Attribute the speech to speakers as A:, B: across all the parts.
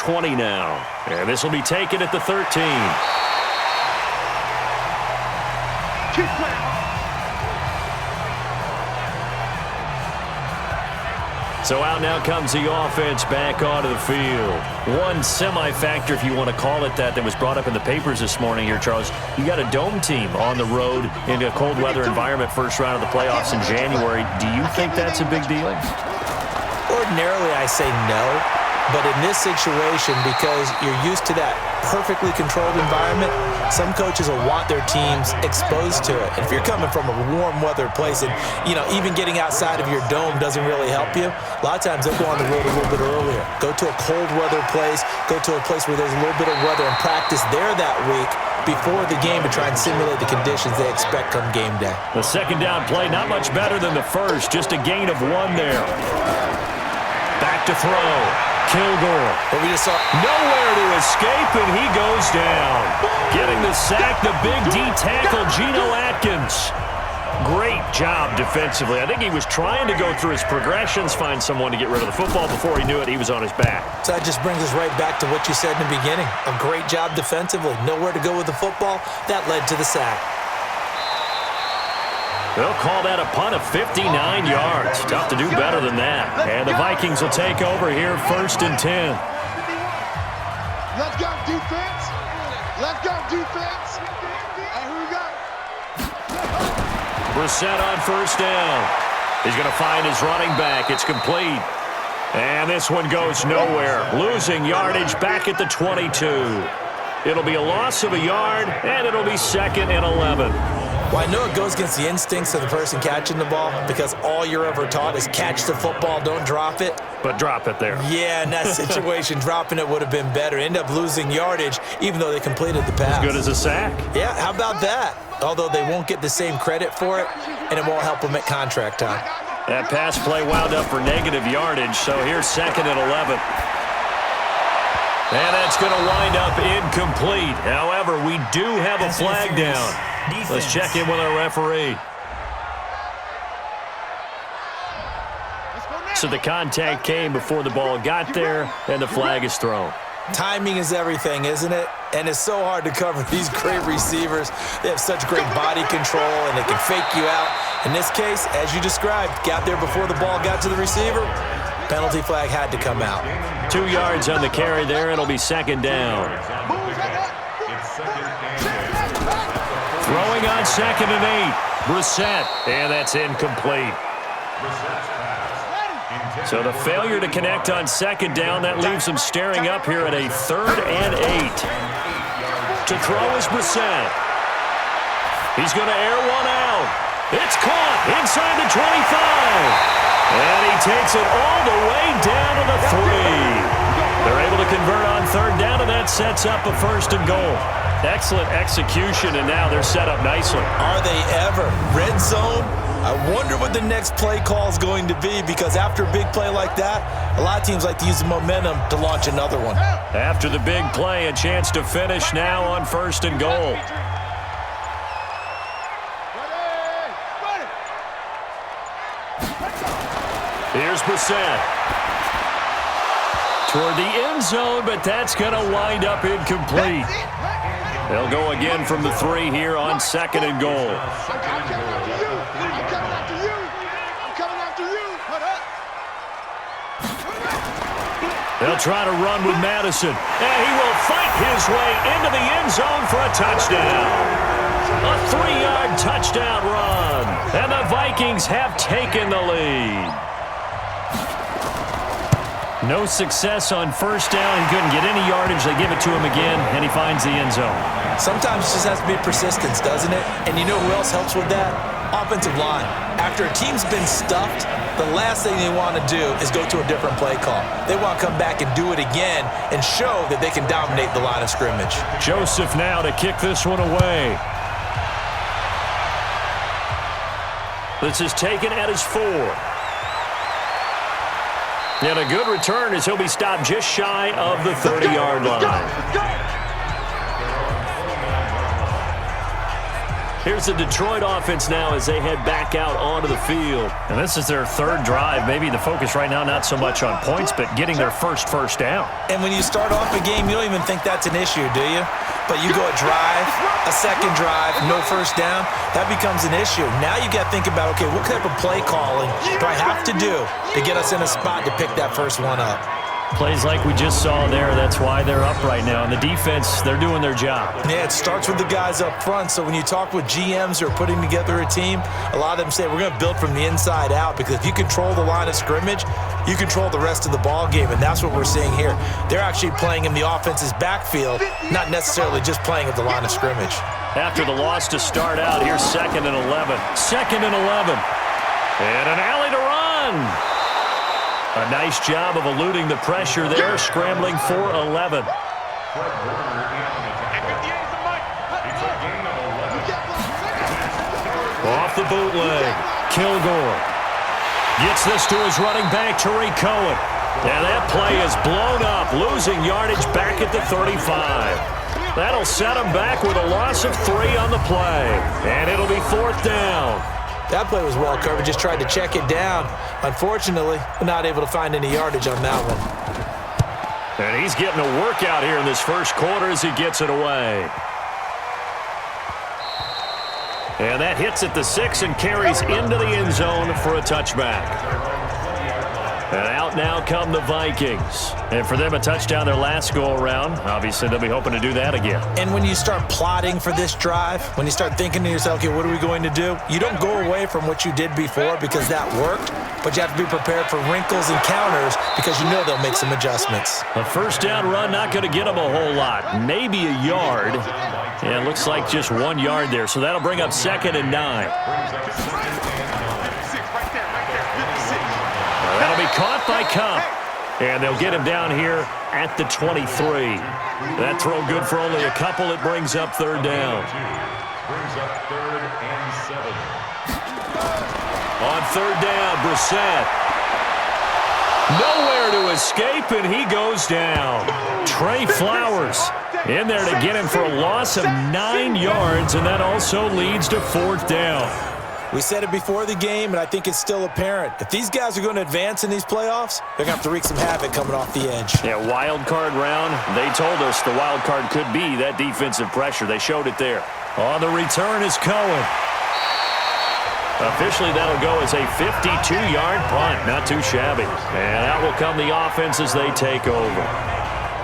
A: 20 now. And this will be taken at the 13.
B: Keep playing.
A: So out now comes the offense back onto the field. One semi-factor, if you want to call it that was brought up in the papers this morning here, Charles. You got a dome team on the road in a cold weather environment, first round of the playoffs in January. Do you think that's a big deal?
C: Ordinarily, I say no. But in this situation, because you're used to that perfectly controlled environment, some coaches will want their teams exposed to it. And if you're coming from a warm weather place and, even getting outside of your dome doesn't really help you, a lot of times they'll go on the road a little bit earlier. Go to a cold weather place, go to a place where there's a little bit of weather and practice there that week before the game to try and simulate the conditions they expect come game day.
A: The second down play, not much better than the first, just a gain of 1 there. Back to throw. Kilgore.
C: But we just saw
A: nowhere to escape, and he goes down. Getting the sack, the big D tackle, Geno Atkins. Great job defensively. I think he was trying to go through his progressions, find someone to get rid of the football. Before he knew it, he was on his back.
C: So that just brings us right back to what you said in the beginning. A great job defensively. Nowhere to go with the football. That led to the sack.
A: They'll call that a punt of 59 yards. Tough to do better than that. And the Vikings will take over here, 1st and 10.
B: Let's go, defense. Let's go, defense. And who we got?
A: Brissett on 1st down. He's going to find his running back. It's complete. And this one goes nowhere. Losing yardage back at the 22. It'll be a loss of a yard, and it'll be 2nd and 11.
C: Well, I know it goes against the instincts of the person catching the ball because all you're ever taught is catch the football, don't drop it.
A: But drop it there.
C: Yeah, in that situation, dropping it would have been better. End up losing yardage, even though they completed the pass.
A: As good as a sack.
C: Yeah, how about that? Although they won't get the same credit for it, and it won't help them at contract time.
A: That pass play wound up for negative yardage, so here's 2nd and 11. And that's going to wind up incomplete. However, we do have a flag down. Let's check in with our referee. So the contact came before the ball got there, and the flag is thrown.
C: Timing is everything, isn't it? And it's so hard to cover these great receivers. They have such great body control, and they can fake you out. In this case, as you described, got there before the ball got to the receiver. Penalty flag had to come out.
A: 2 yards on the carry there. It'll be 2nd down. Throwing on 2nd and 8. Brissett, and that's incomplete. So the failure to connect on 2nd down, that leaves him staring up here at a 3rd and 8. To throw is Brissett. He's going to air one out. It's caught inside the 25. And he takes it all the way down to the 3. They're able to convert on 3rd down, and that sets up a 1st and goal. Excellent execution, and now they're set up nicely.
C: Are they ever? Red zone? I wonder what the next play call is going to be, because after a big play like that, a lot of teams like to use the momentum to launch another one.
A: After the big play, a chance to finish now on 1st and goal. Here's Brissett. Toward the end zone, but that's going to wind up incomplete. They'll go again from the 3 here on 2nd and goal.
B: I'm coming after you. I'm coming after you.
A: They'll try to run with Madison, and he will fight his way into the end zone for a touchdown. A 3-yard touchdown run, and the Vikings have taken the lead. No success on 1st down. He couldn't get any yardage. They give it to him again, and he finds the end zone.
C: Sometimes it just has to be persistence, doesn't it? And you know who else helps with that? Offensive line. After a team's been stuffed, the last thing they want to do is go to a different play call. They want to come back and do it again and show that they can dominate the line of scrimmage.
A: Joseph now to kick this one away. This is taken at his 4. And a good return as he'll be stopped just shy of the 30-yard line. Here's the Detroit offense now as they head back out onto the field.
D: And this is their third drive. Maybe the focus right now not so much on points, but getting their first down.
C: And when you start off a game, you don't even think that's an issue, do you? But you go a drive, a second drive, no first down, that becomes an issue. Now you got to think about, okay, what type of play calling do I have to do to get us in a spot to pick that first one up?
D: Plays like we just saw there, that's why they're up right now. And the defense, they're doing their job.
C: Yeah, it starts with the guys up front. So when you talk with GMs who are putting together a team, a lot of them say we're going to build from the inside out, because if you control the line of scrimmage, you control the rest of the ball game, and that's what we're seeing here. They're actually playing in the offense's backfield, not necessarily just playing at the line of scrimmage.
A: After the loss to start out, here's 2nd and 11. 2nd and 11. And an alley to run. A nice job of eluding the pressure there, scrambling for 11. Off the bootleg, Kilgore gets this to his running back, Tariq Cohen. And that play is blown up, losing yardage back at the 35. That'll set him back with a loss of 3 on the play. And it'll be 4th down.
C: That play was well covered, just tried to check it down. Unfortunately, we're not able to find any yardage on that one.
A: And he's getting a workout here in this first quarter as he gets it away. And that hits at the 6 and carries into the end zone for a touchback. And out now come the Vikings. And for them, a touchdown their last go-around. Obviously, they'll be hoping to do that again.
C: And when you start plotting for this drive, when you start thinking to yourself, okay, what are we going to do? You don't go away from what you did before because that worked, but you have to be prepared for wrinkles and counters because you know they'll make some adjustments.
A: A first down run, not going to get them a whole lot. Maybe a yard. Yeah, it looks like just 1 yard there, so that'll bring up 2nd and 9. That'll be caught by Cup. And they'll get him down here at the 23. That throw good for only a couple. It brings up 3rd down. On 3rd down, Brissett. Nowhere to escape, and he goes down. Trey Flowers in there to get him for a loss of 9 yards, and that also leads to 4th down.
C: We said it before the game, and I think it's still apparent. If these guys are going to advance in these playoffs, they're going to have to wreak some havoc coming off the edge.
A: Yeah, wild card round. They told us the wild card could be that defensive pressure. They showed it there. On the return is Cohen. Officially, that'll go as a 52-yard punt. Not too shabby. And out will come the offense as they take over.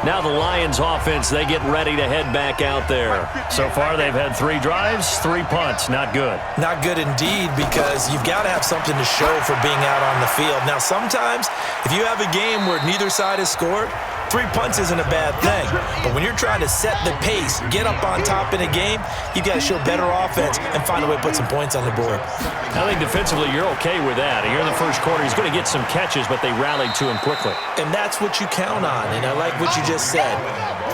A: Now the Lions offense, they get ready to head back out there.
D: So far, they've had 3 drives, 3 punts. Not good.
C: Not good indeed, because you've got to have something to show for being out on the field. Now, sometimes, if you have a game where neither side has scored, 3 punts isn't a bad thing. But when you're trying to set the pace, get up on top in a game, you got to show better offense and find a way to put some points on the board.
A: I think defensively you're okay with that. Here in the first quarter, he's going to get some catches, but they rallied to him quickly.
C: And that's what you count on, and I like what you just said.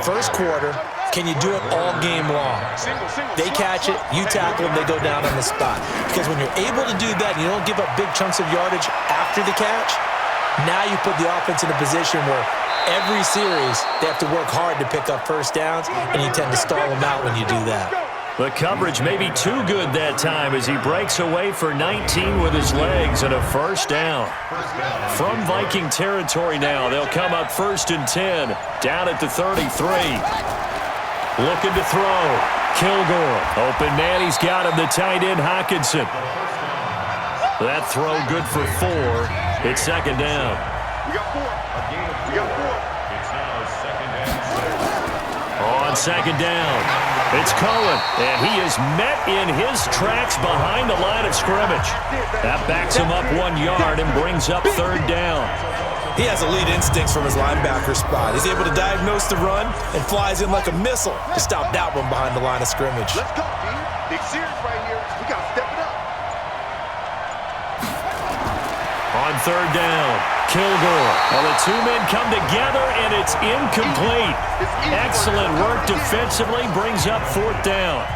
C: First quarter, can you do it all game long? They catch it, you tackle them, they go down on the spot. Because when you're able to do that and you don't give up big chunks of yardage after the catch, now you put the offense in a position where every series, they have to work hard to pick up first downs, and you tend to stall them out when you do that.
A: The coverage may be too good that time as he breaks away for 19 with his legs and a first down. From Viking territory now, they'll come up 1st and 10, down at the 33. Looking to throw. Kilgore. Open man, he's got him, the tight end, Hockenson. That throw good for 4. It's 2nd down.
B: We got 4. We got 4.
A: On 2nd down, it's Cohen, and he is met in his tracks behind the line of scrimmage. That backs him up 1 yard and brings up 3rd down.
C: He has elite instincts from his linebacker spot. He's able to diagnose the run and flies in like a missile to stop that one behind the line of scrimmage.
B: Let's go, B. Big series right here. We got to step it up.
A: On 3rd down, Kilgore. Well, the 2 men come together, and it's incomplete. Excellent work defensively, brings up 4th down.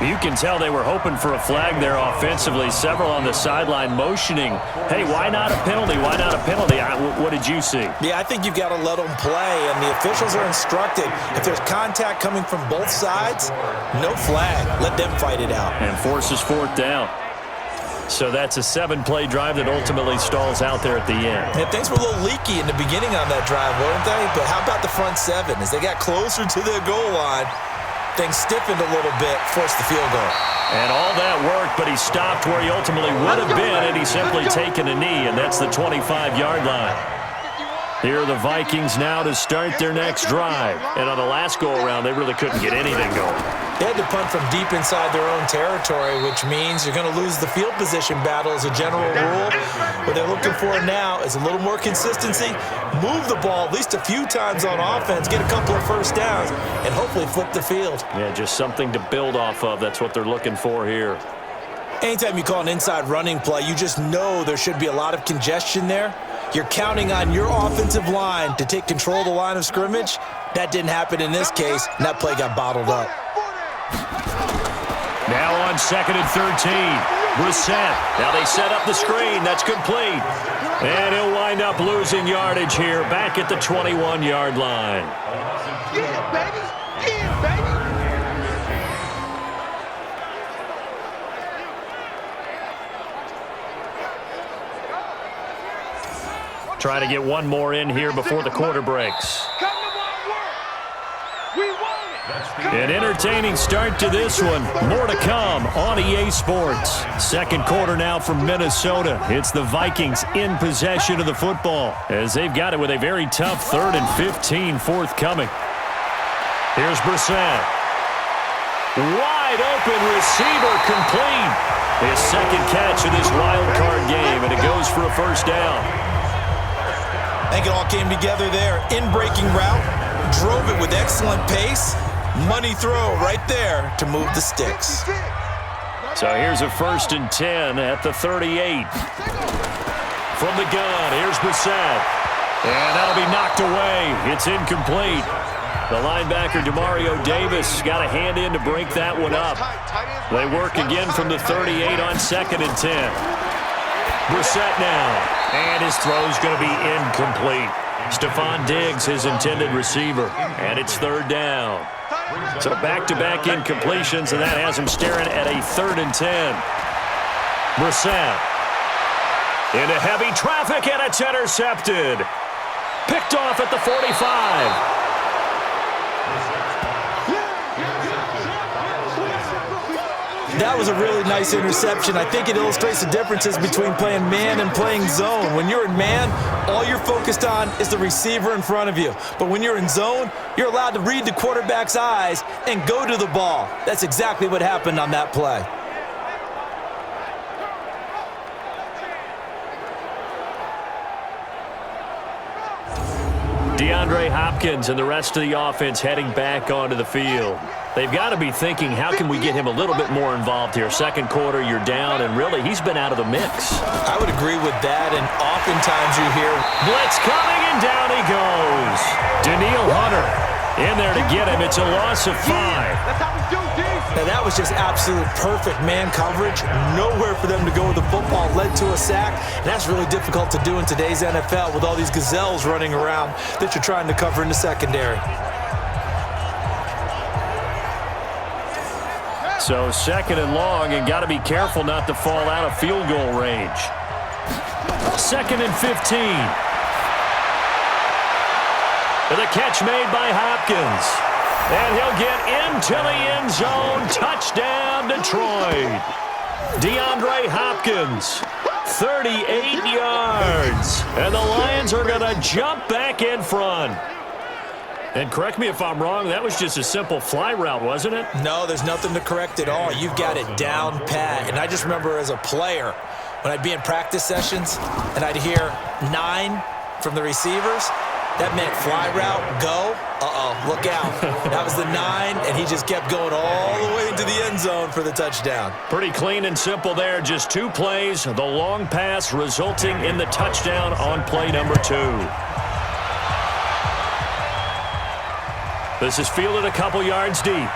A: You can tell they were hoping for a flag there offensively. Several on the sideline motioning, hey, why not a penalty? Why not a penalty? What did you see?
C: Yeah, I think you've got to let them play, and the officials are instructed. If there's contact coming from both sides, no flag. Let them fight it out.
A: And forces fourth down. So that's a 7-play drive that ultimately stalls out there at the end.
C: And things were a little leaky in the beginning on that drive, weren't they? But how about the front seven? As they got closer to the goal line, things stiffened a little bit, forced the field goal.
A: And all that worked, but he stopped where he ultimately would have been, and he's simply taken a knee, and that's the 25-yard line. Here are the Vikings now to start their next drive. And on the last go-around, they really couldn't get anything going.
C: They had to punt from deep inside their own territory, which means you're going to lose the field position battle as a general rule. What they're looking for now is a little more consistency, move the ball at least a few times on offense, get a couple of first downs, and hopefully flip the field.
A: Yeah, just something to build off of. That's what they're looking for here.
C: Anytime you call an inside running play, you just know there should be a lot of congestion there. You're counting on your offensive line to take control of the line of scrimmage. That didn't happen in this case, and that play got bottled up.
A: Now on 2nd and 13, Brissett. Now they set up the screen. That's complete. And he'll wind up losing yardage here back at the 21-yard line.
B: Yeah, baby. Yeah, baby.
A: Try to get one more in here before the quarter breaks. An entertaining start to this one. More to come on EA Sports. Second quarter now from Minnesota. It's the Vikings in possession of the football as they've got it with a very tough 3rd and 15 forthcoming. Here's Brissett. Wide open receiver complete. His second catch of this wild card game, and it goes for a first down.
C: I think it all came together there. In-breaking route, drove it with excellent pace. Money throw right there to move the sticks.
A: So here's a 1st and 10 at the 38. From the gun, here's Brissett. And that'll be knocked away. It's incomplete. The linebacker, Demario Davis, got a hand in to break that one up. They work again from the 38 on 2nd and 10. Brissett now. And his throw's going to be incomplete. Stephon Diggs, his intended receiver. And it's 3rd down. So back-to-back incompletions, and that has him staring at a 3rd and 10. Brissett into heavy traffic, and it's intercepted. Picked off at the 45.
C: That was a really nice interception. I think it illustrates the differences between playing man and playing zone. When you're in man, all you're focused on is the receiver in front of you. But when you're in zone, you're allowed to read the quarterback's eyes and go to the ball. That's exactly what happened on that play.
A: DeAndre Hopkins and the rest of the offense heading back onto the field. They've got to be thinking, how can we get him a little bit more involved here? Second quarter, you're down, and really, he's been out of the mix.
C: I would agree with that, and oftentimes you hear,
A: blitz coming, and down he goes. Danielle Hunter in there to get him. It's a loss of 5.
B: That's how we do this.
C: Now that was just absolute perfect man coverage. Nowhere for them to go with the football. Led to a sack. And that's really difficult to do in today's NFL with all these gazelles running around that you're trying to cover in the secondary.
A: So 2nd and long, and got to be careful not to fall out of field goal range. 2nd and 15. The catch made by Hopkins. And he'll get into the end zone. Touchdown, Detroit. DeAndre Hopkins, 38 yards. And the Lions are going to jump back in front. And correct me if I'm wrong, that was just a simple fly route, wasn't it?
C: No, there's nothing to correct at all. You've got it down pat. And I just remember as a player, when I'd be in practice sessions and I'd hear 9 from the receivers, that meant fly route, go, look out. That was the 9, and he just kept going all the way into the end zone for the touchdown. Pretty
A: clean and simple there. Just 2 plays. The long pass resulting in the touchdown on play number 2. This is fielded a couple yards deep.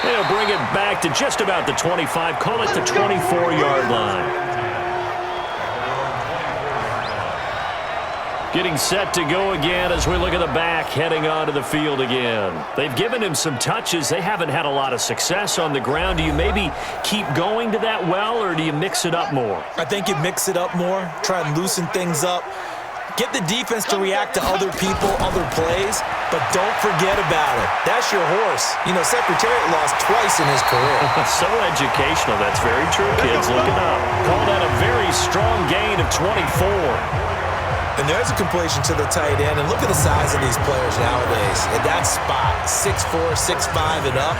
A: And he'll bring it back to just about the 25. Call it the 24-yard line. Getting set to go again as we look at the back heading onto the field again. They've given him some touches. They haven't had a lot of success on the ground. Do you maybe keep going to that well, or do you mix it up more?
C: I think you mix it up more, try and loosen things up. Get the defense to react to other people, other plays, but don't forget about it. That's your horse. You know, Secretariat lost twice in his career.
A: So educational. That's very true, kids. Look it up. Call that a very strong gain of 24.
C: And there's a completion to the tight end. And look at the size of these players nowadays. At that spot, 6'4", 6'5", and up.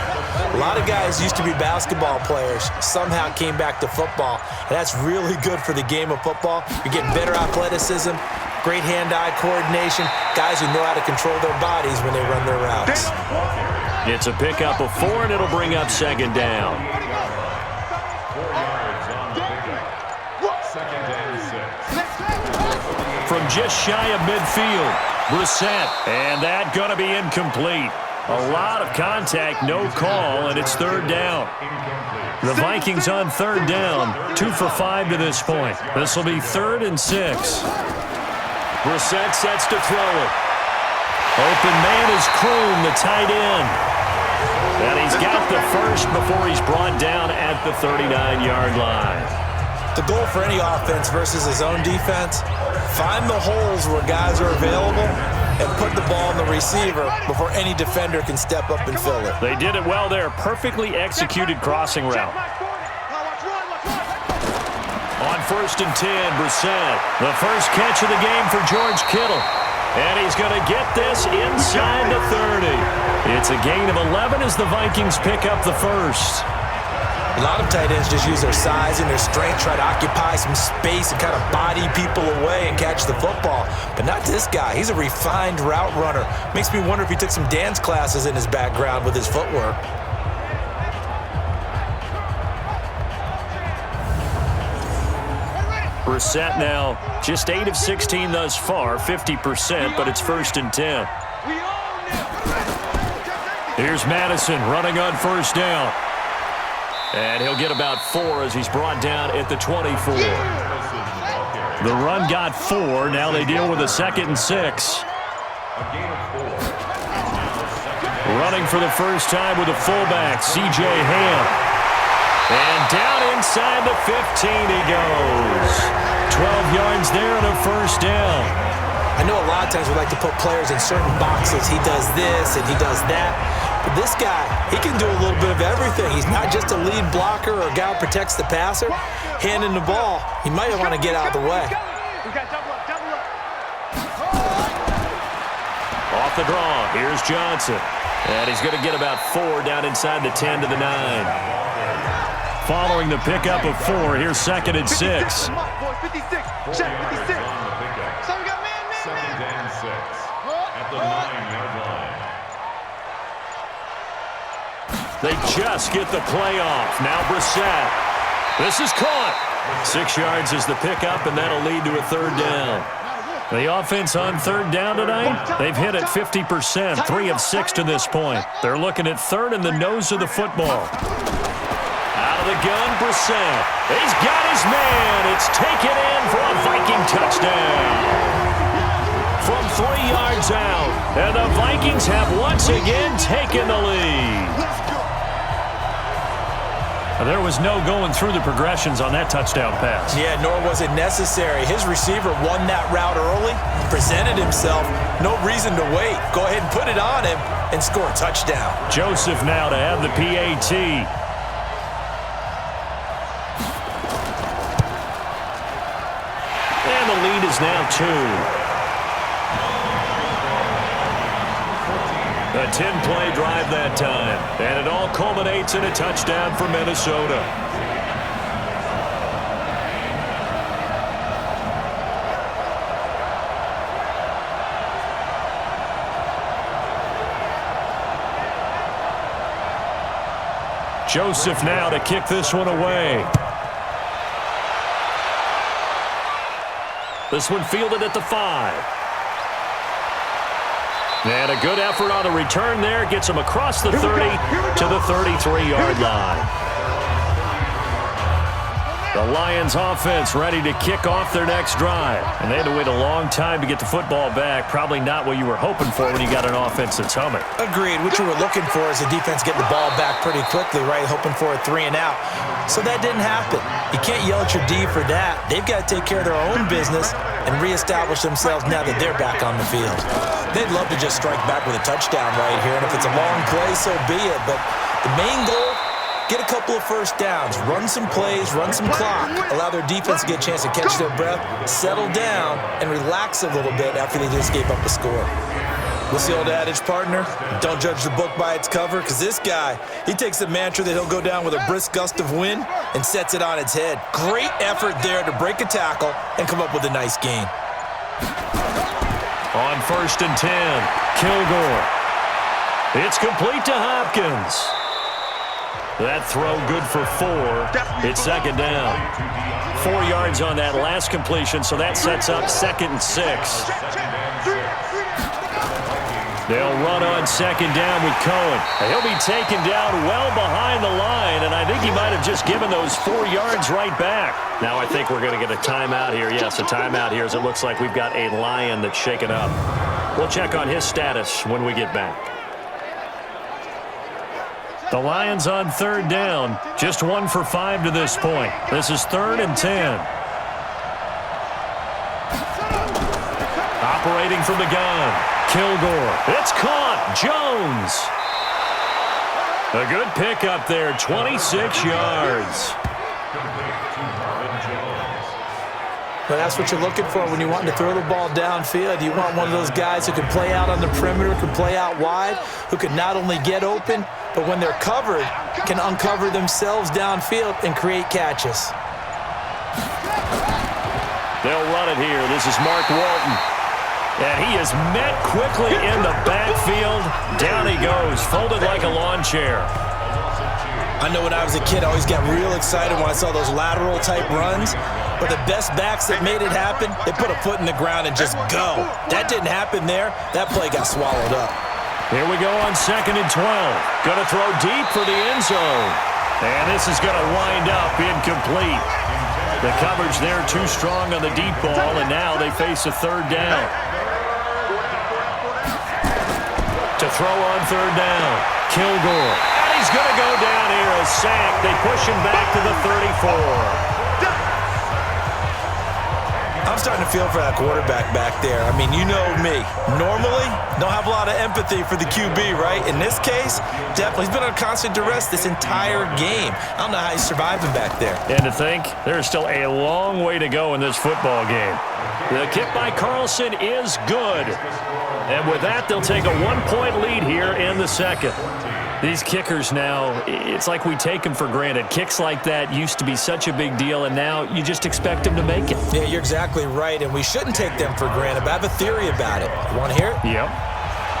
C: A lot of guys used to be basketball players, somehow came back to football. And that's really good for the game of football. You're getting better athleticism, great hand-eye coordination, guys who know how to control their bodies when they run their routes.
A: It's a pickup of 4, and it'll bring up second down. From just shy of midfield, Brissett, and that going to be incomplete. A lot of contact, no call, and it's third down. The Vikings on third down, 2 for 5 to this point. This will be 3rd and 6. Brissett sets to throw it. Open man is Kroon, the tight end. And he's got the first before he's brought down at the 39-yard line.
C: The goal for any offense versus his own defense, find the holes where guys are available and put the ball in the receiver before any defender can step up and fill it.
A: They did it well there. Perfectly executed crossing route. On 1st and 10, Brissett. The first catch of the game for George Kittle. And he's going to get this inside the 30. It's a gain of 11 as the Vikings pick up the first.
C: A lot of tight ends just use their size and their strength, try to occupy some space and kind of body people away and catch the football. But not this guy. He's a refined route runner. Makes me wonder if he took some dance classes in his background with his footwork.
A: Brissett now just 8 of 16 thus far, 50%, but it's 1st and 10. Here's Madison running on 1st down. And he'll get about 4 as he's brought down at the 24. The run got 4. Now they deal with a 2nd and 6. Running for the first time with a fullback, C.J. Ham. And down inside the 15 he goes. 12 yards there and a first down.
C: I know a lot of times we like to put players in certain boxes. He does this and he does that. But this guy, he can do a little bit of everything. He's not just a lead blocker or a guy who protects the passer. Handing the ball, he might want to get out of the way.
A: Off the draw, here's Johnson. And he's going to get about 4 down inside the 10 to the 9. Following the pickup of 4, here's 2nd and 6.
B: 56. Check 56. So we got man.
E: 2nd and 6 at the 9-yard line.
A: They just get the play off. Now Brissett. This is caught. 6 yards is the pickup, and that'll lead to a 3rd down. The offense on 3rd down tonight, they've hit it 50%, 3 of 6 to this point. They're looking at 3rd in the nose of the football. Out of the gun, Brissett. He's got his man. It's taken in for a Viking touchdown. From 3 yards out, and the Vikings have once again taken the lead. There was no going through the progressions on that touchdown pass.
C: Yeah, nor was it necessary. His receiver won that route early, presented himself. No reason to wait. Go ahead and put it on him and score a touchdown.
A: Joseph now to have the PAT. And the lead is now 2. A 10-play drive that time, and it all culminates in a touchdown for Minnesota. Joseph now to kick this one away. This one fielded at the 5. And a good effort on the return there. Gets him across the 30 to the 33-yard line. The Lions offense ready to kick off their next drive. And they had to wait a long time to get the football back. Probably not what you were hoping for when you got an offense that's humming.
C: Agreed. What you were looking for is the defense getting the ball back pretty quickly, right? Hoping for a 3-and-out. So that didn't happen. You can't yell at your D for that. They've got to take care of their own business and reestablish themselves now that they're back on the field. They'd love to just strike back with a touchdown right here, and if it's a long play, so be it. But the main goal, get a couple of first downs, run some plays, run some clock, allow their defense to get a chance to catch their breath, settle down, and relax a little bit after they just gave up a score. What's the old adage, partner? Don't judge the book by its cover, because this guy, he takes the mantra that he'll go down with a brisk gust of wind and sets it on its head. Great effort there to break a tackle and come up with a nice gain.
A: On 1st and 10, Kilgore. It's complete to Hopkins. That throw good for 4. It's 2nd down. 4 yards on that last completion, so that sets up 2nd and 6. They'll run on 2nd down with Cohen. He'll be taken down well behind the line, and I think he might have just given those 4 yards right back. Now I think we're going to get a timeout here. Yes, a timeout here as it looks like we've got a Lion that's shaken up. We'll check on his status when we get back. The Lions on 3rd down. Just 1 for 5 to this point. This is 3rd and 10. Operating from the gun. Kilgore. It's caught. Jones. A good pickup there. 26 yards.
C: But that's what you're looking for when you want to throw the ball downfield. You want one of those guys who can play out on the perimeter, can play out wide, who can not only get open, but when they're covered, can uncover themselves downfield and create catches.
A: They'll run it here. This is Mark Walton. And he is met quickly in the backfield. Down he goes, folded like a lawn chair.
C: I know when I was a kid, I always got real excited when I saw those lateral-type runs. But the best backs that made it happen, they put a foot in the ground and just go. That didn't happen there. That play got swallowed up.
A: Here we go on 2nd and 12. Going to throw deep for the end zone. And this is going to wind up incomplete. The coverage there too strong on the deep ball, and now they face a 3rd down. To throw on 3rd down, Kilgore. And he's going to go down here, a sack. They push him back to the 34.
C: I'm starting to feel for that quarterback back there. I mean, you know me. Normally, don't have a lot of empathy for the QB, right? In this case, definitely. He's been on constant duress this entire game. I don't know how he's surviving back there.
A: And to think, there's still a long way to go in this football game. The kick by Carlson is good. And with that, they'll take a 1-point lead here in the 2nd. These kickers now, it's like we take them for granted. Kicks like that used to be such a big deal, and now you just expect them to make it.
C: Yeah, you're exactly right, and we shouldn't take them for granted, but I have a theory about it. You want to hear it?
A: Yep.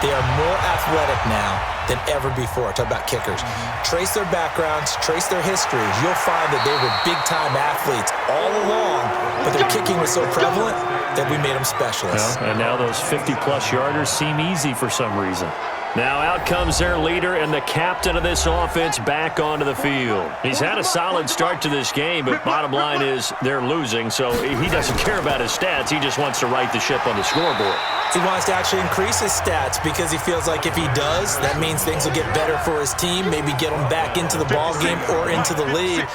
C: They are more athletic now than ever before. Talk about kickers. Trace their backgrounds, trace their histories. You'll find that they were big-time athletes all along, but their kicking was so prevalent that we made them specialists.
A: Well, and now those 50-plus yarders seem easy for some reason. Now out comes their leader and the captain of this offense back onto the field. He's had a solid start to this game, but bottom line is they're losing, so he doesn't care about his stats. He just wants to right the ship on the scoreboard.
C: He wants to actually increase his stats because he feels like if he does, that means things will get better for his team, maybe get him back into the ball game or into the lead.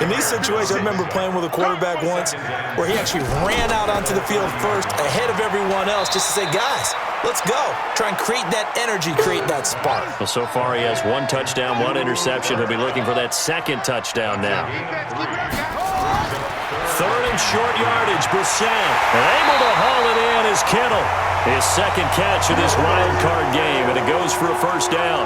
C: In these situations, I remember playing with a quarterback once where he actually ran out onto the field first ahead of everyone else just to say, guys, let's go. Try and create that energy, create that spark.
A: Well, so far he has 1 touchdown, 1 interception. He'll be looking for that 2nd touchdown now. 3rd and short yardage, Brissett. And able to haul it in is Kittle. His 2nd catch of this wild card game, and it goes for a 1st down.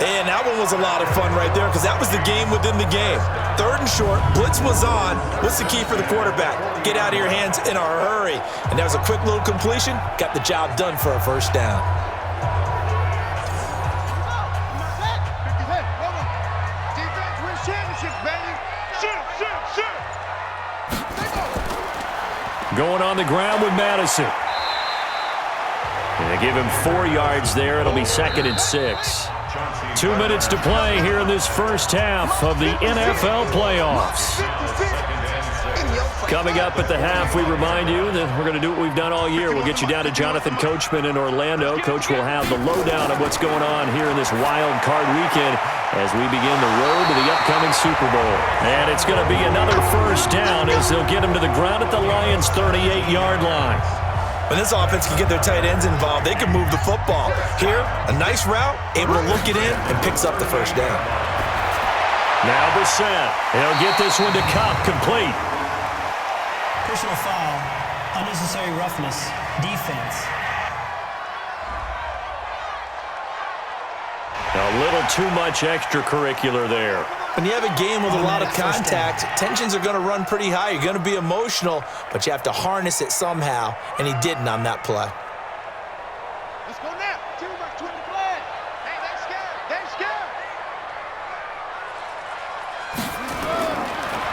C: And that one was a lot of fun right there because that was the game within the game. 3rd and short, blitz was on. What's the key for the quarterback? Get out of your hands in a hurry. And that was a quick little completion. Got the job done for a 1st down.
B: Defense wins championships, baby. Shoot.
A: Going on the ground with Madison. And they give him 4 yards there. It'll be 2nd and 6. 2 minutes to play here in this first half of the NFL playoffs. Coming up at the half, we remind you that we're going to do what we've done all year. We'll get you down to Jonathan Coachman in Orlando. Coach will have the lowdown of what's going on here in this wild card weekend as we begin the road to the upcoming Super Bowl. And it's going to be another first down as they'll get him to the ground at the Lions' 38-yard line.
C: When this offense can get their tight ends involved, they can move the football. Here, a nice route, able to look it in, and picks up the first down.
A: Now Brissett. He'll get this one to Cobb, complete.
F: Personal foul, unnecessary roughness, defense.
A: A little too much extracurricular there.
C: When you have a game with a lot of contact, tensions are going to run pretty high. You're going to be emotional, but you have to harness it somehow, and he didn't on that play.
B: Let's go now. 2 back, 20 flag. Hey, they're scared. They're scared.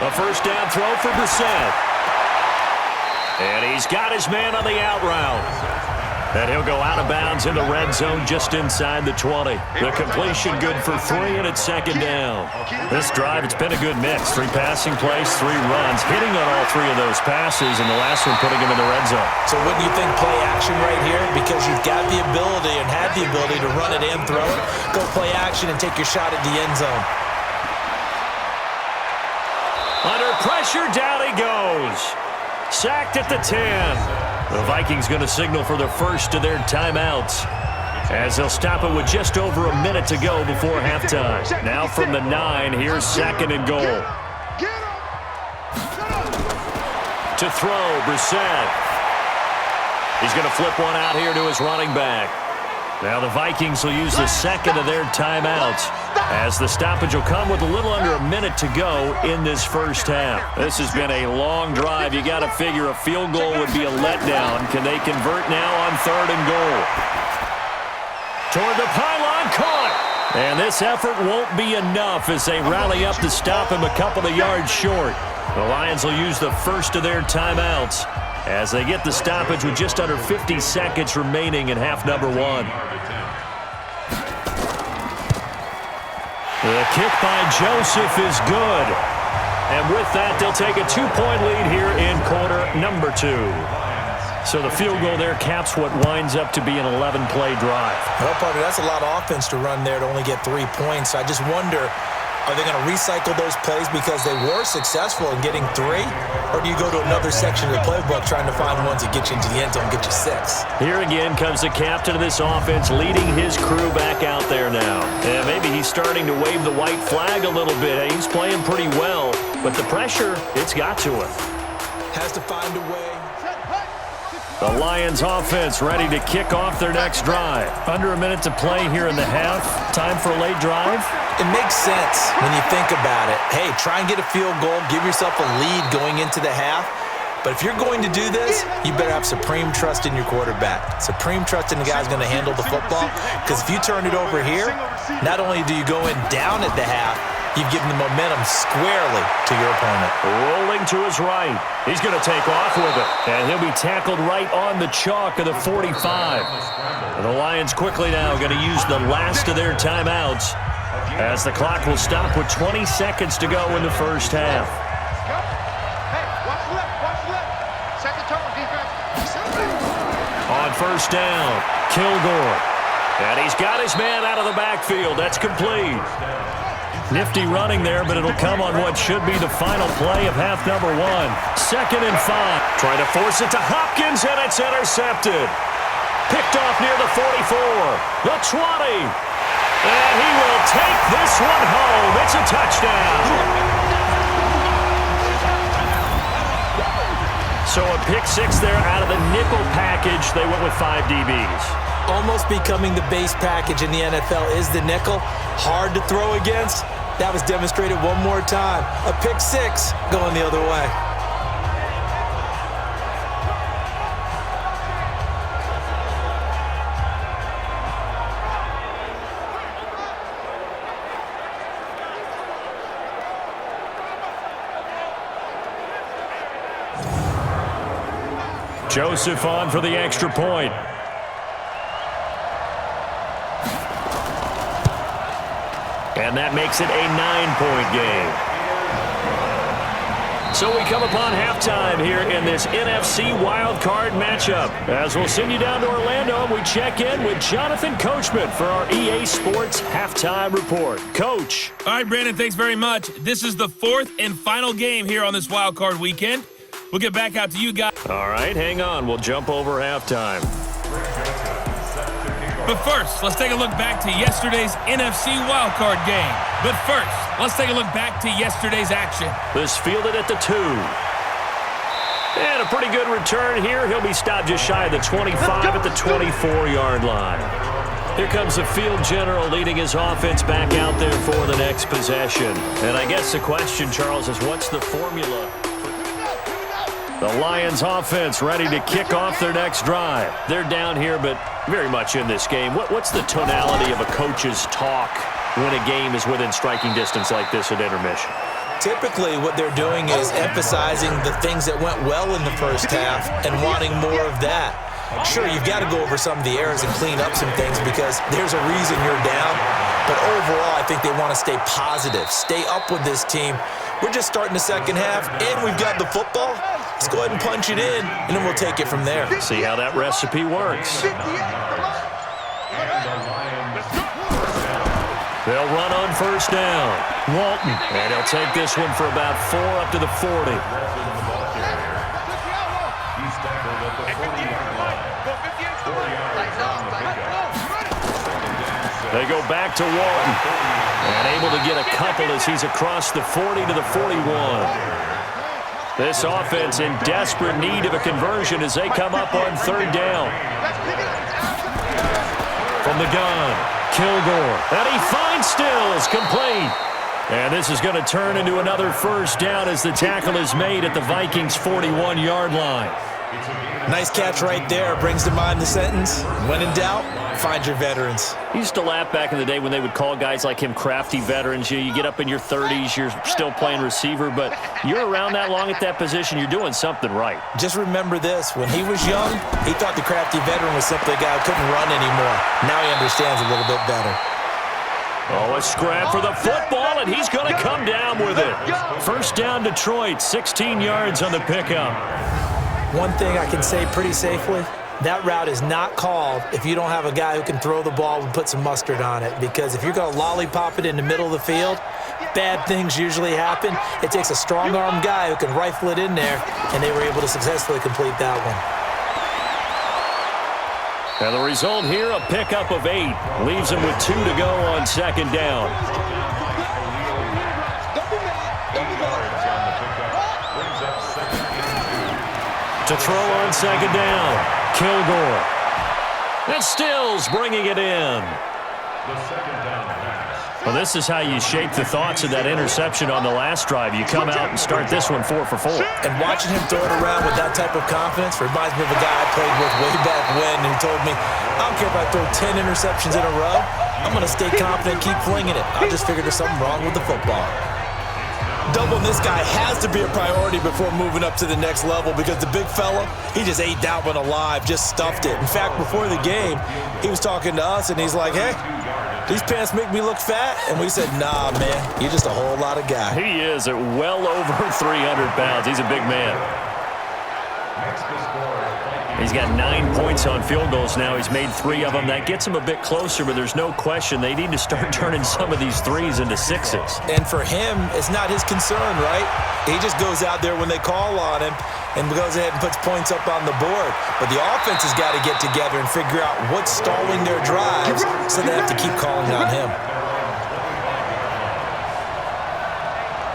A: A first down throw for Brissett. And he's got his man on the out route. And he'll go out of bounds in the red zone just inside the 20. The completion good for 3, and it's 2nd down. This drive, it's been a good mix. 3 passing plays, 3 runs, hitting on all 3 of those passes, and the last one putting him in the red zone.
C: So wouldn't you think play action right here? Because you've got the ability and had the ability to run it and throw it. Go play action and take your shot at the end zone.
A: Under pressure, down he goes. Sacked at the 10. The Vikings going to signal for the first of their timeouts as they'll stop it with just over a minute to go before halftime. Now from the 9, here's 2nd and goal. To throw, Brissett. He's going to flip one out here to his running back. Now the Vikings will use the 2nd of their timeouts as the stoppage will come with a little under a minute to go in this first half. This has been a long drive. You got to figure a field goal would be a letdown. Can they convert now on 3rd and goal? Toward the pylon, caught. And this effort won't be enough as they rally up to stop him a couple of yards short. The Lions will use the first of their timeouts as they get the stoppage with just under 50 seconds remaining in half number 1. The kick by Joseph is good. And with that, they'll take a 2-point lead here in quarter number 2. So the field goal there caps what winds up to be an 11-play drive.
C: Well, partner, that's a lot of offense to run there to only get 3 points. I just wonder, are they going to recycle those plays because they were successful in getting 3? Or do you go to another section of the playbook trying to find ones that get you into the end zone and get you 6?
A: Here again comes the captain of this offense leading his crew back out there now. And maybe he's starting to wave the white flag a little bit. He's playing pretty well, but the pressure, it's got to him.
C: Has to find a way.
A: The Lions offense ready to kick off their next drive. Under a minute to play here in the half. Time for a late drive.
C: It makes sense when you think about it. Hey, try and get a field goal. Give yourself a lead going into the half. But if you're going to do this, you better have supreme trust in your quarterback. Supreme trust in the guy who's going to handle the football. Because if you turn it over here, not only do you go in down at the half, you've given the momentum squarely to your opponent.
A: Rolling to his right. He's going to take off with it. And he'll be tackled right on the chalk of the 45. And the Lions quickly now going to use the last of their timeouts as the clock will stop with 20 seconds to go in the first half. On first down, Kilgore. And he's got his man out of the backfield. That's complete. Nifty running there, but it'll come on what should be the final play of half number 1. 2nd and 5. Trying to force it to Hopkins, and it's intercepted. Picked off near the 44, the 20. And he will take this one home. It's a touchdown. So a pick 6 there out of the nickel package. They went with 5 DBs.
C: Almost becoming the base package in the NFL is the nickel. Hard to throw against. That was demonstrated one more time. A pick 6 going the other way.
A: Joseph on for the extra point. And that makes it a 9-point game. So we come upon halftime here in this NFC wildcard matchup. As we'll send you down to Orlando, and we check in with Jonathan Coachman for our EA Sports Halftime Report. Coach.
G: All right, Brandon, thanks very much. This is the fourth and final game here on this wildcard weekend. We'll get back out to you guys.
A: All right, hang on. We'll jump over halftime.
G: But first, let's take a look back to yesterday's NFC wildcard game. But first, let's take a look back to yesterday's action.
A: This fielded at the 2. And a pretty good return here. He'll be stopped just shy of the 25 at the 24-yard line. Here comes the field general leading his offense back out there for the next possession. And I guess the question, Charles, is what's the formula? The Lions offense ready to kick off their next drive. They're down here, but very much in this game. What's the tonality of a coach's talk when a game is within striking distance like this at intermission?
C: Typically, what they're doing is emphasizing the things that went well in the first half and wanting more of that. Sure, you've got to go over some of the errors and clean up some things because there's a reason you're down. But overall, I think they want to stay positive, stay up with this team. We're just starting the second half, and we've got the football. Let's go ahead and punch it in, and then we'll take it from there.
A: See how that recipe works. They'll run on first down. Walton. And he'll take this one for about 4 up to the 40. They go back to Walton. And able to get a couple as he's across the 40 to the 41. This offense in desperate need of a conversion as they come up on third down. From the gun, Kilgore. And he finds Stills, complete. And this is going to turn into another first down as the tackle is made at the Vikings' 41-yard line.
C: Nice catch right there. Brings to mind the sentence, when in doubt, find your veterans.
A: I used to laugh back in the day when they would call guys like him crafty veterans. You get up in your 30s, you're still playing receiver, but you're around that long at that position, you're doing something right.
C: Just remember this. When he was young, he thought the crafty veteran was simply a guy who couldn't run anymore. Now he understands a little bit better.
A: Oh, a scrap for the football, and he's going to come down with it. First down, Detroit, 16 yards on the pickup.
C: One thing I can say pretty safely, that route is not called if you don't have a guy who can throw the ball and put some mustard on it. Because if you're going to lollipop it in the middle of the field, bad things usually happen. It takes a strong-arm guy who can rifle it in there, and they were able to successfully complete that one.
A: And the result here, a pickup of 8. Leaves him with 2 to go on second down. To throw on second down, Kilgore. And Stills bringing it in. Well, this is how you shape the thoughts of that interception on the last drive. You come out and start this one 4 for 4.
C: And watching him throw it around with that type of confidence reminds me of a guy I played with way back when, and he told me, I don't care if I throw 10 interceptions in a row, I'm going to stay confident, keep flinging it. I just figured there's something wrong with the football. Doubling this guy has to be a priority before moving up to the next level because the big fella, he just ate that one alive, just stuffed it. In fact, before the game, he was talking to us, and he's like, hey, these pants make me look fat? And we said, nah, man, you're just a whole lot of guy.
A: He is at well over 300 pounds. He's a big man. He's got 9 points on field goals now. He's made 3 of them. That gets him a bit closer, but there's no question they need to start turning some of these 3s into 6s.
C: And for him, it's not his concern, right? He just goes out there when they call on him and goes ahead and puts points up on the board. But the offense has got to get together and figure out what's stalling their drives, so they have to keep calling on him.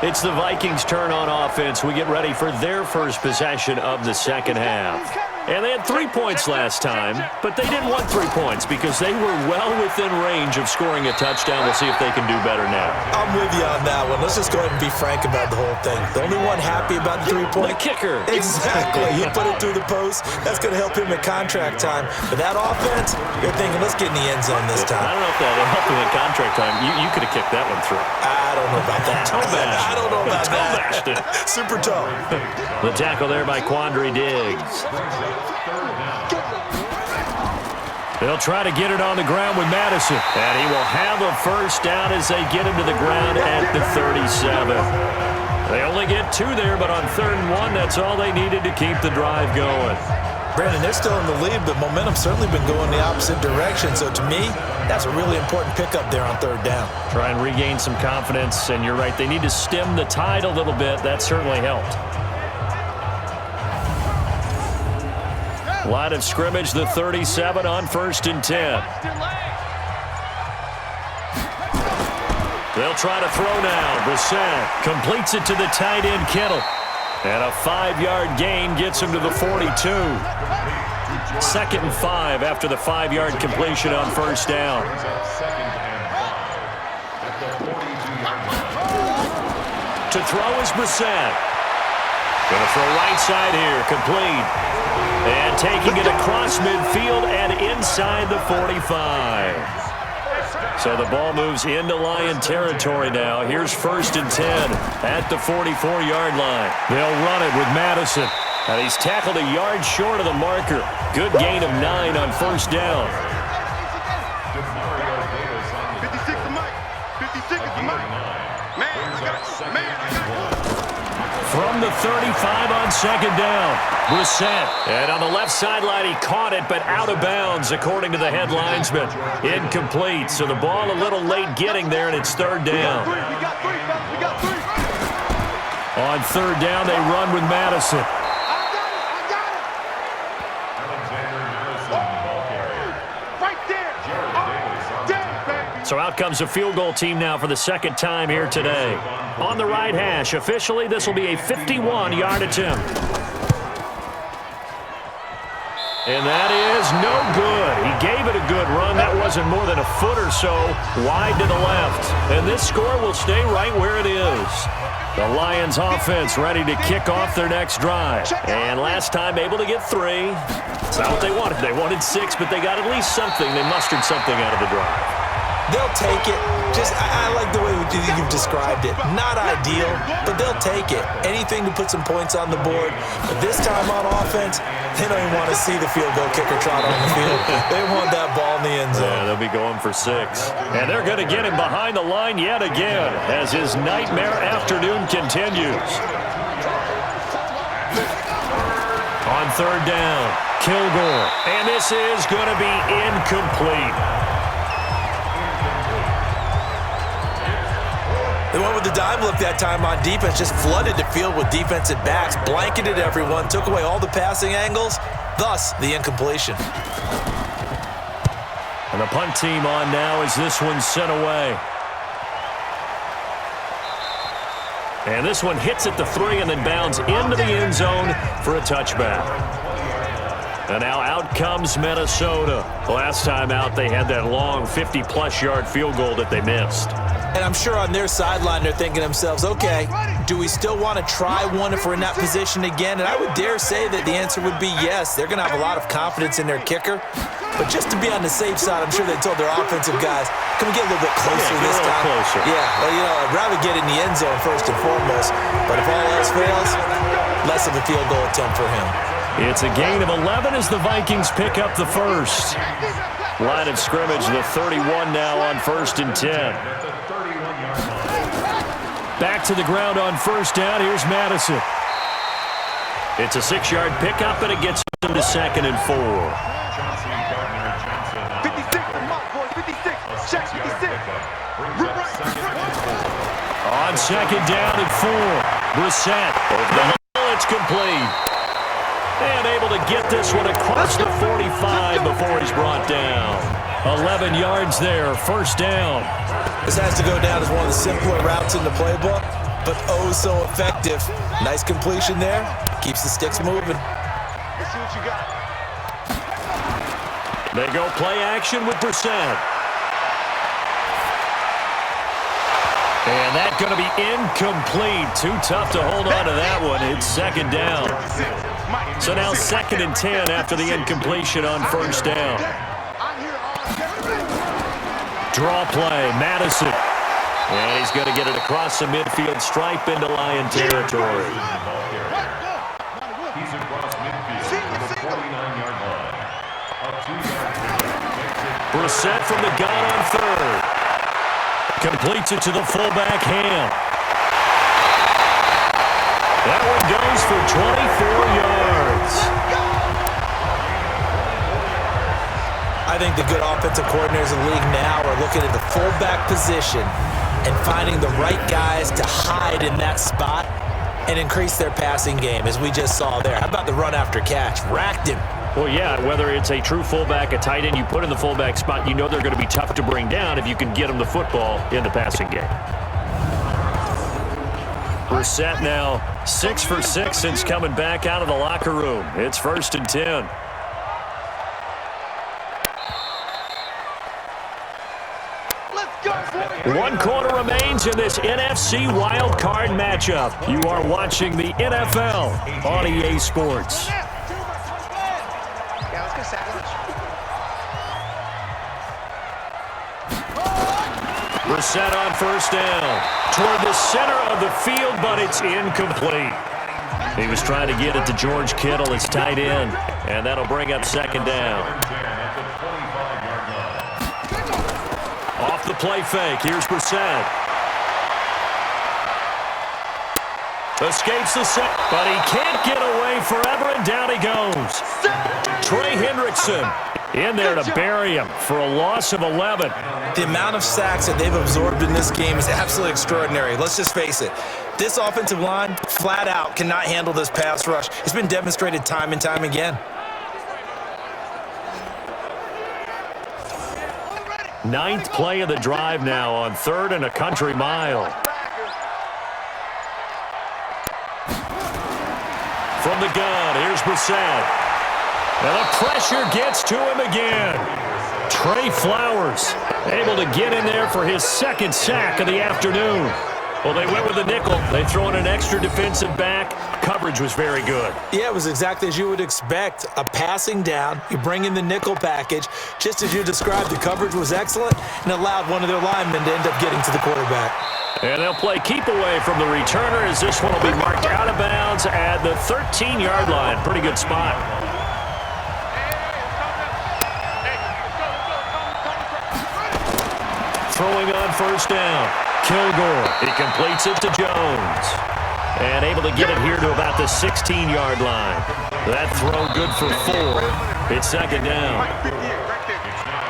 A: It's the Vikings' turn on offense. We get ready for their first possession of the second half. And they had 3 points last time, but they didn't want 3 points because they were well within range of scoring a touchdown. We'll see if they can do better now.
C: I'm with you on that one. Let's just go ahead and be frank about the whole thing. The only one happy about the 3-point.
A: The kicker.
C: Exactly. He put it through the post. That's going to help him at contract time. But that offense, they're thinking, let's get in the end zone this time.
A: I don't know if that helped him at contract time. You could have kicked that one through.
C: I don't know about that.
A: I
C: don't know about that.
A: It.
C: Super tough.
A: The tackle there by Quandre Diggs. They'll try to get it on the ground with Madison. And he will have a first down as they get him to the ground at the 37. They only get 2 there, but on 3rd and 1, that's all they needed to keep the drive going.
C: Brandon, they're still in the lead, but momentum's certainly been going the opposite direction. So to me, that's a really important pickup there on 3rd down.
A: Try and regain some confidence, and you're right, they need to stem the tide a little bit. That certainly helped. Line of scrimmage, the 37 on 1st and 10. They'll try to throw now. Brissett completes it to the tight end, Kittle. And a 5-yard gain gets him to the 42. 2nd and 5 after the 5-yard completion on 1st down. To throw is Brissett. Going to throw right side here, complete. And taking it across midfield and inside the 45. So the ball moves into Lion territory now. Here's 1st and 10 at the 44-yard line. They'll run it with Madison. And he's tackled a yard short of the marker. Good gain of 9 on 1st down.
B: 56 to Mike. 56 to Mike. Man, I got
A: From the 35 on 2nd down. Brissett. And on the left sideline, he caught it, but out of bounds, according to the head linesman. Incomplete. So the ball a little late getting there, and it's 3rd down.
B: We got 3, fellas. We got 3.
A: On 3rd down, they run with Madison.
B: I got it. Right there. Damn, baby.
A: So out comes a field goal team now for the 2nd time here today. On the right hash, officially, this will be a 51-yard attempt. And that is no good. He gave it a good run. That wasn't more than a foot or so wide to the left. And this score will stay right where it is. The Lions offense ready to kick off their next drive. And last time able to get 3. It's not what they wanted. They wanted 6, but they got at least something. They mustered something out of the drive.
C: They'll take it. I like the way you've described it. Not ideal, but they'll take it. Anything to put some points on the board. But this time on offense, they don't even want to see the field goal kicker trot on the field. They want that ball in the end zone.
A: Yeah, they'll be going for 6. And they're going to get him behind the line yet again as his nightmare afternoon continues. On 3rd down, Kilgore. And this is going to be incomplete.
C: They went with the dime look that time on defense, just flooded the field with defensive backs, blanketed everyone, took away all the passing angles, thus the incompletion.
A: And the punt team on now as this one's sent away. And this one hits at the 3 and then bounds into the end zone for a touchback. And now out comes Minnesota. Last time out, they had that long 50-plus yard field goal that they missed.
C: And I'm sure on their sideline, they're thinking to themselves, okay, do we still want to try one if we're in that position again? And I would dare say that the answer would be yes. They're going to have a lot of confidence in their kicker. But just to be on the safe side, I'm sure they told their offensive guys, can we get a little bit closer this time?
A: Closer.
C: Yeah, well, I'd rather get in the end zone first and foremost. But if all else fails, less of a field goal attempt for him.
A: It's a gain of 11 as the Vikings pick up the first. Line of scrimmage, the 31 now on 1st and 10. Back to the ground on 1st down. Here's Madison. It's a 6-yard pickup, and it gets him to 2nd and 4.
B: 56, Mike, boy, 56. Check 56.
A: On 2nd down and 4. Brissett over the hole. It's complete. And able to get this one across the 45 before he's brought down. 11 yards there, 1st down.
C: This has to go down as one of the simpler routes in the playbook, but oh so effective. Nice completion there. Keeps the sticks moving.
B: Let's see what you got.
A: They go play action with Brissett. And that's going to be incomplete. Too tough to hold on to that one. It's 2nd down. So now 2nd and 10 after the incompletion on 1st down. Draw play, Madison. And he's going to get it across the midfield stripe into Lion territory.
E: He's across midfield to the 49-yard line. A 2-yard
A: Brissett from the gun on third. Completes it to the fullback, Ham. That one goes for 24 yards.
C: I think the good offensive coordinators in the league now are looking at the fullback position and finding the right guys to hide in that spot and increase their passing game, as we just saw there. How about the run after catch? Racked him.
A: Well, yeah, whether it's a true fullback, a tight end, you put in the fullback spot, you know they're going to be tough to bring down if you can get them the football in the passing game. Brissett now 6 for 6 since coming back out of the locker room. It's 1st and 10. One quarter remains in this NFC wild card matchup. You are watching the NFL on EA Sports. Brissett on first down. Toward the center of the field, but it's incomplete. He was trying to get it to George Kittle, his tight end, and that'll bring up 2nd down. Off the play fake, here's Brissett. Escapes the set, but he can't get away forever, and down he goes. Trey Hendrickson in there to bury him for a loss of 11.
C: The amount of sacks that they've absorbed in this game is absolutely extraordinary. Let's just face it. This offensive line, flat out, cannot handle this pass rush. It's been demonstrated time and time again.
A: Ninth play of the drive now on 3rd and a country mile. From the gun, here's Brissett. And the pressure gets to him again. Trey Flowers able to get in there for his 2nd sack of the afternoon. Well, they went with a nickel. They throw in an extra defensive back. Coverage was very good.
C: Yeah, it was exactly as you would expect. A passing down, you bring in the nickel package. Just as you described, the coverage was excellent and allowed one of their linemen to end up getting to the quarterback.
A: And they'll play keep away from the returner as this one will be marked out of bounds at the 13-yard line. Pretty good spot. Throwing on first down. Kilgore. He completes it to Jones. And able to get it here to about the 16-yard line. That throw good for 4. It's 2nd down.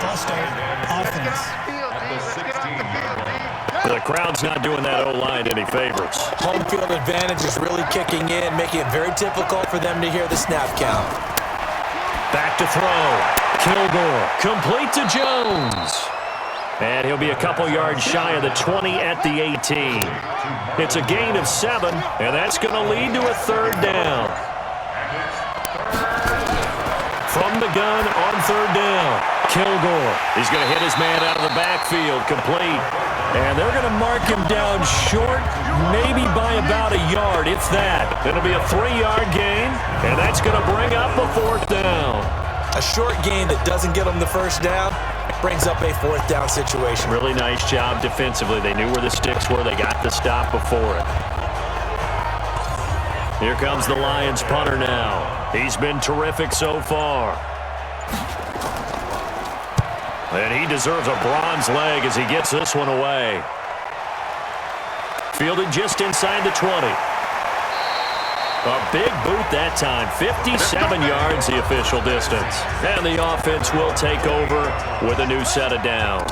F: False start. Offense.
A: The crowd's not doing that O-line any favors.
C: Home field advantage is really kicking in, making it very difficult for them to hear the snap count.
A: Back to throw. Kilgore. Complete to Jones. And he'll be a couple yards shy of the 20 at the 18. It's a gain of 7, and that's going to lead to a 3rd down. From the gun on 3rd down, Kilgore. He's going to hit his man out of the backfield, complete. And they're going to mark him down short, maybe by about a yard, if that. It'll be a 3-yard gain, and that's going to bring up a 4th down.
C: A short gain that doesn't get them the 1st down brings up a 4th down situation.
A: Really nice job defensively. They knew where the sticks were. They got the stop before it. Here comes the Lions punter now. He's been terrific so far. And he deserves a bronze leg as he gets this one away. Fielded just inside the 20. A big boot that time, 57 yards the official distance. And the offense will take over with a new set of downs.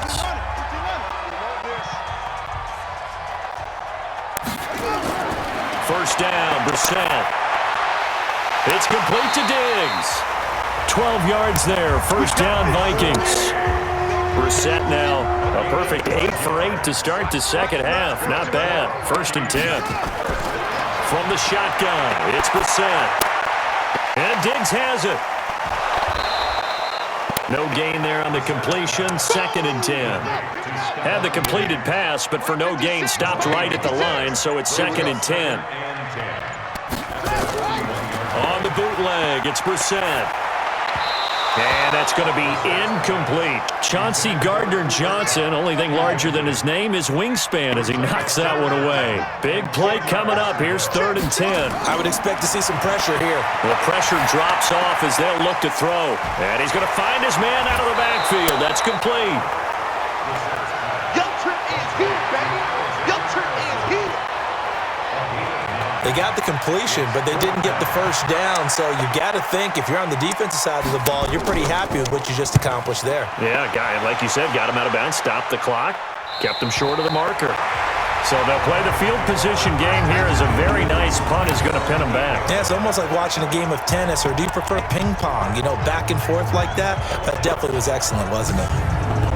A: First down, Brissett. It's complete to Diggs. 12 yards there, 1st down Vikings. Brissett now a perfect 8 for 8 to start the 2nd half. Not bad, 1st and 10. From the shotgun, it's Brissett. And Diggs has it. No gain there on the completion, 2nd and 10. Had the completed pass, but for no gain, stopped right at the line, so it's 2nd and 10. On the bootleg, it's Brissett. And that's going to be incomplete. Chauncey Gardner-Johnson, only thing larger than his name is wingspan as he knocks that one away. Big play coming up. Here's 3rd and 10.
C: I would expect to see some pressure here.
A: The pressure drops off as they'll look to throw. And he's going to find his man out of the backfield. That's complete.
B: Your trip is here, baby. Your trip is here.
C: They got the completion, but they didn't get the first down. So you got to think if you're on the defensive side of the ball, you're pretty happy with what you just accomplished there.
A: Yeah, guy, like you said, got him out of bounds, stopped the clock, kept him short of the marker. So they'll play the field position game here as a very nice punt is going to pin them back.
C: Yeah, it's almost like watching a game of tennis, or do you prefer ping pong? You know, back and forth like that? That definitely was excellent, wasn't it?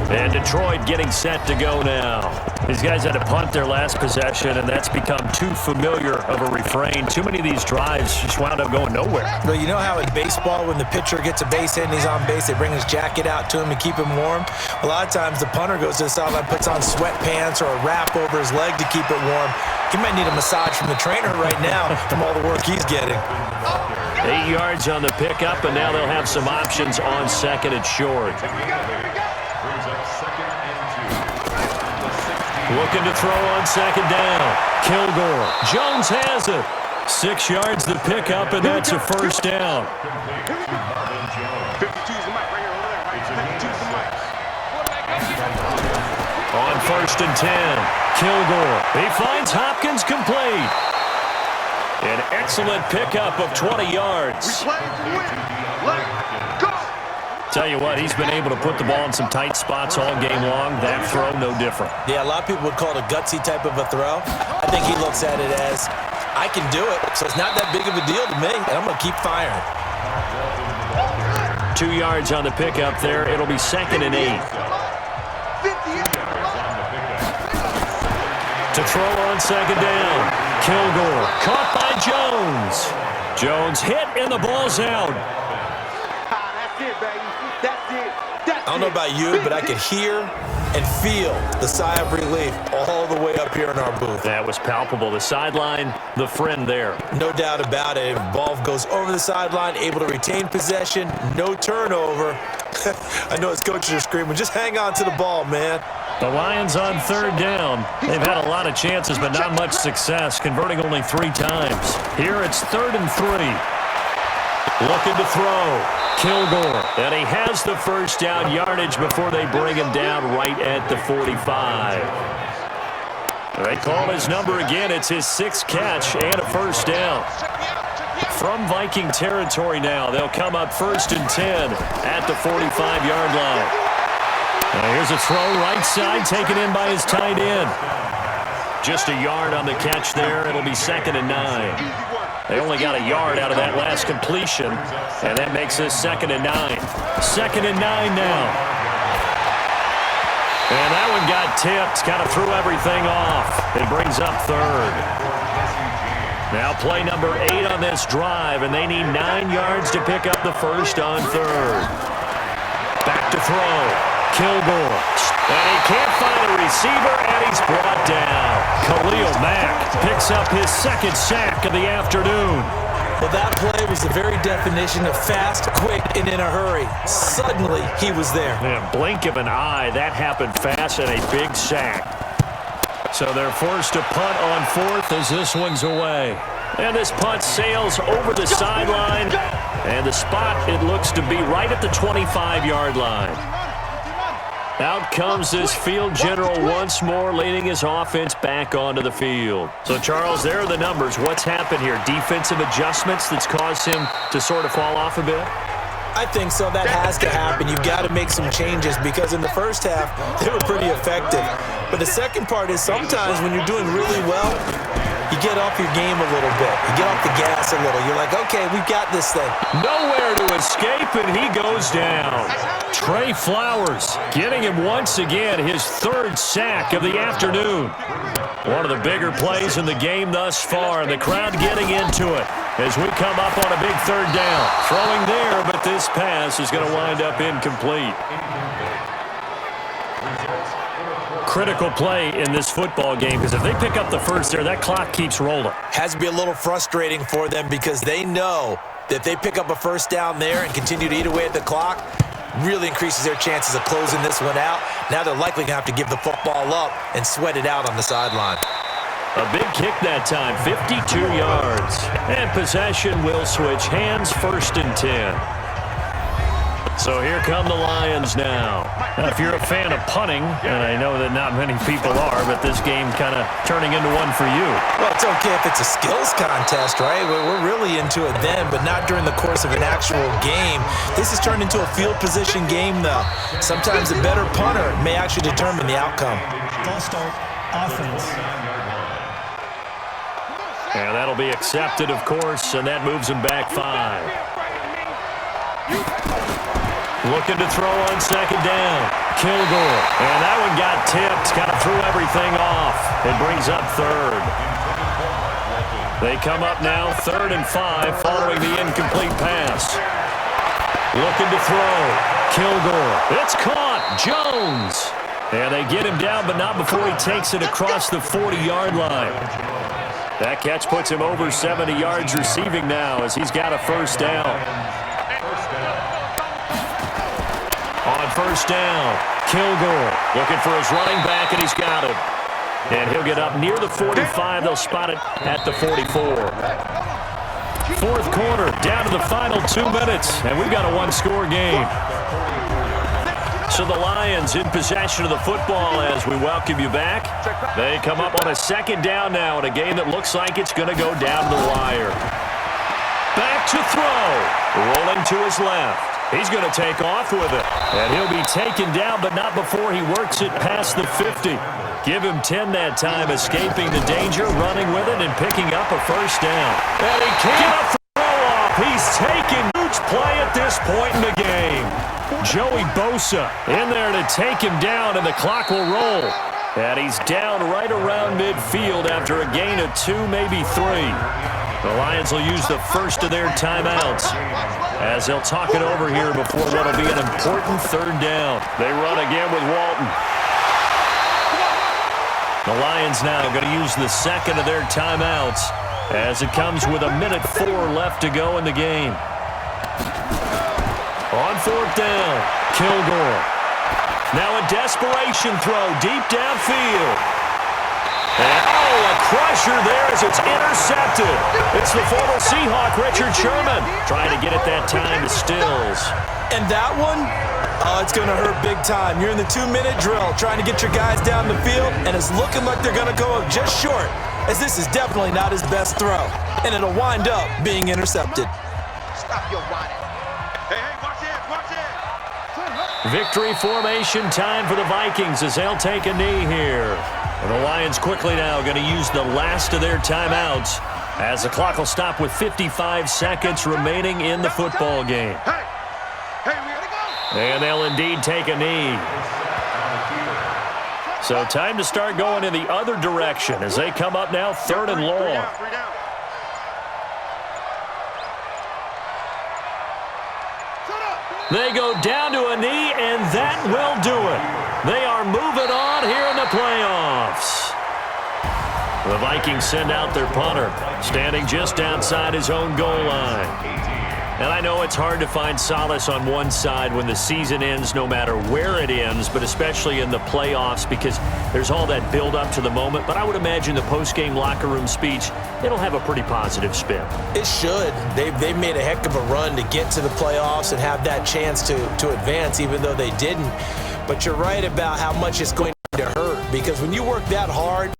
A: And Detroit getting set to go now. These guys had to punt their last possession, and that's become too familiar of a refrain. Too many of these drives just wound up going nowhere.
C: But you know how in baseball, when the pitcher gets a base hit and he's on base, they bring his jacket out to him to keep him warm? A lot of times the punter goes to the sideline, puts on sweatpants or a wrap over his leg to keep it warm. He might need a massage from the trainer right now from all the work he's getting.
A: 8 yards on the pickup, and now they'll have some options on second and short. Looking to throw on second down. Kilgore. Jones has it. 6 yards the pickup, and that's a first down.
B: 52's the mic right here, over there, right? 52's the mic.
A: On first and 10. Kilgore. He finds Hopkins complete. An excellent pickup of 20 yards.
B: Play to win. Let's go.
A: Tell you what, he's been able to put the ball in some tight spots all game long. That throw, no different.
C: Yeah, a lot of people would call it a gutsy type of a throw. I think he looks at it as, I can do it, so it's not that big of a deal to me, and I'm going to keep firing.
A: 2 yards on the pickup there. It'll be second and 8. To throw on second down. Kilgore caught by Jones. Jones hit, and the ball's out.
B: That's it, baby. That's it.
C: I don't know about you, but I could hear and feel the sigh of relief all the way up here in our booth.
A: That was palpable. The sideline, the friend there.
C: No doubt about it. Ball goes over the sideline, able to retain possession, no turnover. I know his coaches are screaming, just hang on to the ball, man.
A: The Lions on third down. They've had a lot of chances, but not much success, converting only 3 times. Here it's 3rd and 3. Looking to throw. Kilgore. And he has the first down yardage before they bring him down right at the 45. They call his number again. It's his 6th catch and a first down. From Viking territory now, they'll come up 1st and 10 at the 45-yard line. Now here's a throw right side, taken in by his tight end. Just a yard on the catch there. It'll be 2nd and 9. They only got a yard out of that last completion, and that makes this 2nd and 9. 2nd and 9 now. And that one got tipped, kind of threw everything off. It brings up 3rd. Now play number 8 on this drive, and they need 9 yards to pick up the first on 3rd. Back to throw. Kilgore. And he can't find a receiver, and he's brought down. Khalil Mack picks up his 2nd sack of the afternoon.
C: Well, that play was the very definition of fast, quick, and in a hurry. Suddenly, he was there.
A: In a blink of an eye, that happened fast, and a big sack. So they're forced to punt on 4th as this one's away. And this punt sails over the sideline. And the spot, it looks to be right at the 25-yard line. Out comes this field general once more, leading his offense back onto the field. So, Charles, there are the numbers. What's happened here? Defensive adjustments that's caused him to sort of fall off a bit?
C: I think so. That has to happen. You've got to make some changes because in the first half, they were pretty effective. But the second part is sometimes when you're doing really well, you get off your game a little bit. You get off the gas a little. You're like, okay, we've got this thing.
A: Nowhere to escape, and he goes down. Trey Flowers getting him once again, his 3rd sack of the afternoon. One of the bigger plays in the game thus far, and the crowd getting into it as we come up on a big 3rd down. Throwing there, but this pass is going to wind up incomplete. Critical play in this football game because if they pick up the first there, that clock keeps rolling.
C: Has to be a little frustrating for them because they know that if they pick up a first down there and continue to eat away at the clock, really increases their chances of closing this one out. Now they're likely going to have to give the football up and sweat it out on the sideline.
A: A big kick that time, 52 yards. And possession will switch hands, 1st and 10. So here come the Lions now.
D: Now, if you're a fan of punting, and I know that not many people are, but this game kind of turning into one for you.
C: Well, it's okay if it's a skills contest, right? We're really into it then, but not during the course of an actual game. This has turned into a field position game, though. Sometimes a better punter may actually determine the outcome.
F: False start, offense.
A: And that'll be accepted, of course, and that moves him back 5. Looking to throw on second down. Kilgore. And that one got tipped. Kind of threw everything off. It brings up 3rd. They come up now 3rd and 5 following the incomplete pass. Looking to throw. Kilgore. It's caught. Jones. And they get him down, but not before he takes it across the 40-yard line. That catch puts him over 70 yards receiving now as he's got a first down. On first down, Kilgore looking for his running back, and he's got him. And he'll get up near the 45. They'll spot it at the 44. Fourth quarter, down to the final 2 minutes, and we've got a one-score game. So the Lions in possession of the football as we welcome you back. They come up on a second down now in a game that looks like it's going to go down to the wire. Back to throw. Rolling to his left. He's going to take off with it. And he'll be taken down, but not before he works it past the 50. Give him 10 that time, escaping the danger, running with it, and picking up a first down. And he can't throw off. He's taking huge play at this point in the game. Joey Bosa in there to take him down, and the clock will roll. And he's down right around midfield after a gain of 2, maybe 3. The Lions will use the first of their timeouts as they'll talk it over here before what will be an important 3rd down. They run again with Walton. The Lions now going to use the second of their timeouts as it comes with 1:04 left to go in the game. On 4th down, Kilgore. Now a desperation throw deep downfield. And, a crusher there as it's intercepted. It's the former Seahawk, Richard Sherman, trying to get it that time to Stills.
C: And that one, it's going to hurt big time. You're in the 2-minute drill trying to get your guys down the field, and it's looking like they're going to go up just short, as this is definitely not his best throw. And it'll wind up being intercepted.
B: Stop your whining. Hey, watch it.
A: Victory formation time for the Vikings as they'll take a knee here. And the Lions quickly now going to use the last of their timeouts as the clock will stop with 55 seconds remaining in the football game.
B: Hey, we gotta go.
A: And they'll indeed take a knee. So time to start going in the other direction as they come up now 3rd and long. They go down to a knee, and that will do it. They are moving on here in the playoffs. The Vikings send out their punter, standing just outside his own goal line. And I know it's hard to find solace on one side when the season ends, no matter where it ends, but especially in the playoffs because there's all that build up to the moment. But I would imagine the post-game locker room speech, it'll have a pretty positive spin.
C: It should. They've made a heck of a run to get to the playoffs and have that chance to advance, even though they didn't. But you're right about how much it's going to hurt, because when you work that hard